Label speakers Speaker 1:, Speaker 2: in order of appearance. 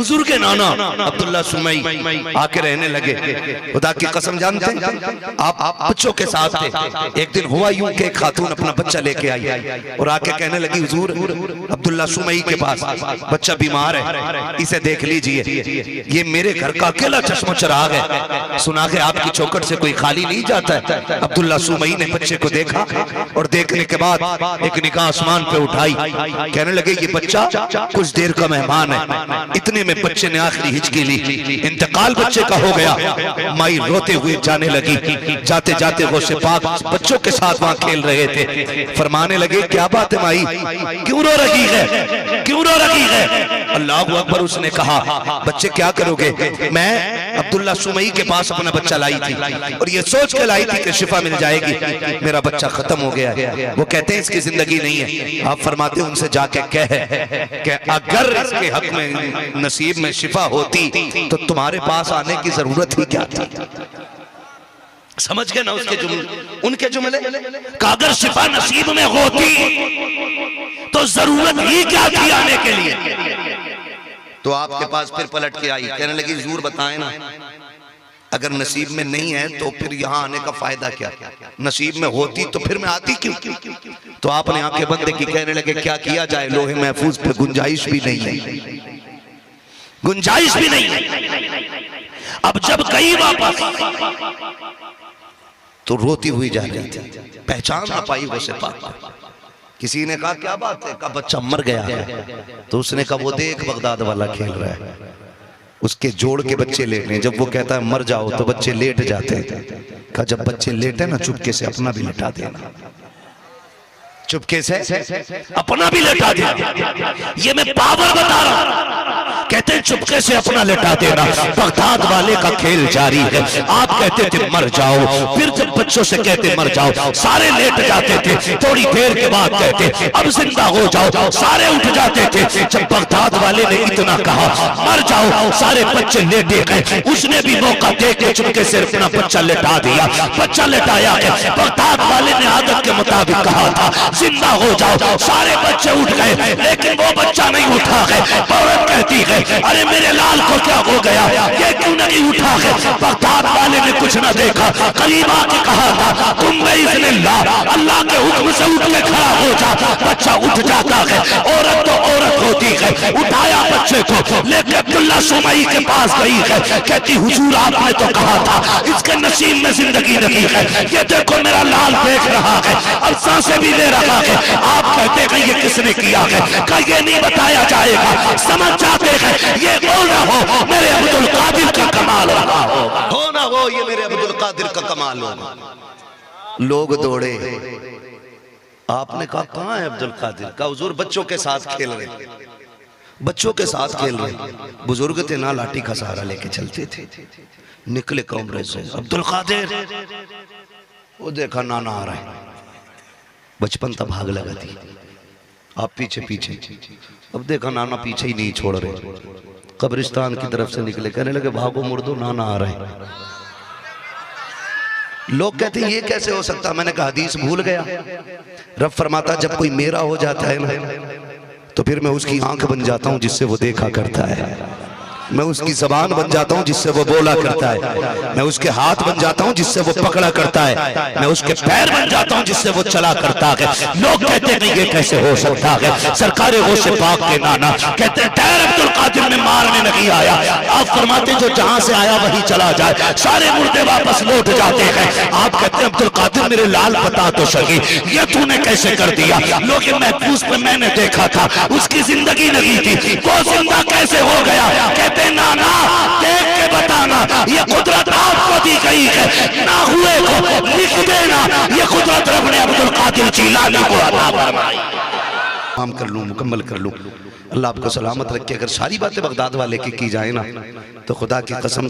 Speaker 1: बुजुर्ग नाना अब्दुल्ला सुमई आके रहने लगे। खुदा की कसम जानते हैं आप बच्चों के साथ थे। एक दिन हुआ यूं कि खातून अपना बच्चा लेके आई और आके कहने लगी हुजूर अब्दुल्ला सुमई के पास बच्चा बीमार है, इसे देख लीजिए। ये मेरे घर का अकेला चश्मा चिराग है, सुना के आपकी चौखट से कोई खाली नहीं जाता है। अब्दुल्ला सुमई ने बच्चे को देखा और देखने के बाद एक निगाह आसमान पे उठाई, कहने लगे ये बच्चा कुछ देर का मेहमान है। इतने में बच्चे ने आखिरी हिचकी ली, इंतकाल बच्चे का हो गया। माई रोते हुए जाने लगी। जाते जाते वो पाक बच्चों के साथ वहां खेल रहे थे। फरमाने लगे क्या बात है माई, क्यों रो रही है, क्यों रो रही है? अल्लाह अकबर। उसने कहा बच्चे क्या करोगे? मैं अब्दुल्ला सुमई के पास अपना बच्चा लाई थी और ये सोच के लाई थी कि शिफा मिल जाएगी, मेरा बच्चा खत्म हो गया है। वो कहते हैं इसकी जिंदगी नहीं है। आप फरमाते हैं उनसे जाके कह कि अगर इसके हक में नसीब में शिफा होती तो तुम्हारे पास आने की जरूरत ही क्या थी। समझ गए ना उसके जुमले, उनके जुमले का अगर शिफा नसीब में होती तो जरूरत ही क्या थी आने के लिए। तो आपके पास फिर पलट के आई, कहने लगी जरूर बताएं ना, अगर नसीब में नहीं है तो फिर यहाँ आने का फायदा क्या? नसीब में होती तो फिर मैं आती क्यों? तो आपने आंखें बंद की, कहने लगे क्या किया जाए, लोहे महफूज पे गुंजाइश भी नहीं है, गुंजाइश भी नहीं है। अब जब गई वापस तो रोती हुई जा रही थी, पहचान ना पाई वो सिपा। किसी ने कहा क्या बात है, कहा बच्चा मर गया है। तो उसने कहा वो देख बगदाद वाला खेल रहा है, उसके जोड़ के बच्चे लेटने। जब वो कहता है मर जाओ तो बच्चे लेट जाते हैं। कहा जब बच्चे लेटे ना चुपके से अपना भी लेटा देना, चुपके से अपना भी लेटा देना। ये मैं पावर बता रहा हूं। कहते हैं चुपके से अपना लेटा देना। बगदाद वाले का खेल जारी है। आप कहते थे मर जाओ, फिर जब बच्चों से कहते मर जाओ सारे लेट जाते थे। थोड़ी देर के बाद कहते अब जिंदा हो जाओ, सारे उठ जाते थे। जब बगदाद वाले ने इतना कहा मर जाओ, सारे बच्चे लेटे गए। उसने भी मौका देख के चुपके से अपना बच्चा लेटा दिया। बच्चा लेटाया है, बगदाद वाले ने आदत के मुताबिक कहा था जिंदा हो जाओ, सारे बच्चे उठ गए, लेकिन वो बच्चा नहीं उठा है। औरत कहती है अरे मेरे लाल को क्या हो गया, ये क्यों नहीं उठा है? बगदाद वाले ने कुछ न देखा, करीब आके कहा था तुम अल्लाह के हुक्म से उठ के खड़ा हो जा। बच्चा उठ जाता है। औरत तो औरत होती है, उठाया बच्चे को लेके अब्दुल्ला सुमई के पास गई है। कहती हुजूर आपने तो कहा था इसके नसीब में जिंदगी नहीं है, ये देखो मेरा लाल देख रहा है और सांसें भी ले रहा है। आप कहते हैं ये किसने किया है? क्या ये नहीं बताया जाएगा? समझ जाते हैं ये हो ना हो मेरे अब्दुल कादिर का कमाल हो ना हो, ये मेरे अब्दुल कादिर का कमाल होगा। लोग दौड़े, आपने कहा कहाँ है अब्दुल कादिर? का हुजूर बच्चों के साथ खेल रहे, बच्चों के साथ खेल रहे। बुजुर्ग थे ना, लाठी का सहारा लेके चलते थे। निकले कमरे से अब्दुल कादिर, वो देखा नाना आ रहा है। बचपन तब भाग लगा थी, आप पीछे पीछे। अब देखा नाना पीछे ही नहीं छोड़ रहे। कब्रिस्तान की तरफ से निकले, कहने लगे भागो मुर्दो नाना आ रहे हैं। लोग कहते हैं ये कैसे हो सकता? मैंने कहा हदीस भूल गया। रब फरमाता जब कोई मेरा हो जाता है ना तो फिर मैं उसकी आंख बन जाता हूं जिससे वो देखा करता है, मैं उसकी जबान बन जाता हूं जिससे वो बोला करता है, मैं उसके हाथ बन जाता हूं जिससे वो पकड़ा करता है, मैं उसके पैर बन जाता हूं जिससे वो चला करता है। लोग कहते हैं ये कैसे हो सकता है? सरकारे गौसे पाक के नाना कहते हैं ठहर अब्दुल कादिर में मारने नहीं आया। आप फरमाते जो जहां से आया वही चला जाए, सारे मुर्दे वापस लौट जाते हैं। आप कहते हैं अब्दुल कादिर मेरे लाल बता तो सही ये तूने कैसे कर दिया? लोग महफूज पे मैंने देखा था उसकी जिंदगी नहीं थी, वो जिंदा कैसे हो गया? कहते नाना देख के बताना, ये कुदरत आपको दी गई है, ना हुए को लिख देना। ये कुदरत रब ने अब्दुल कादिर जीलानी को अता फरमाई। काम कर लूं, मुकम्मल कर लूं। अल्लाह आपको सलामत रखे। अगर सारी बातें बगदाद वाले की जाए ना तो खुदा की कसम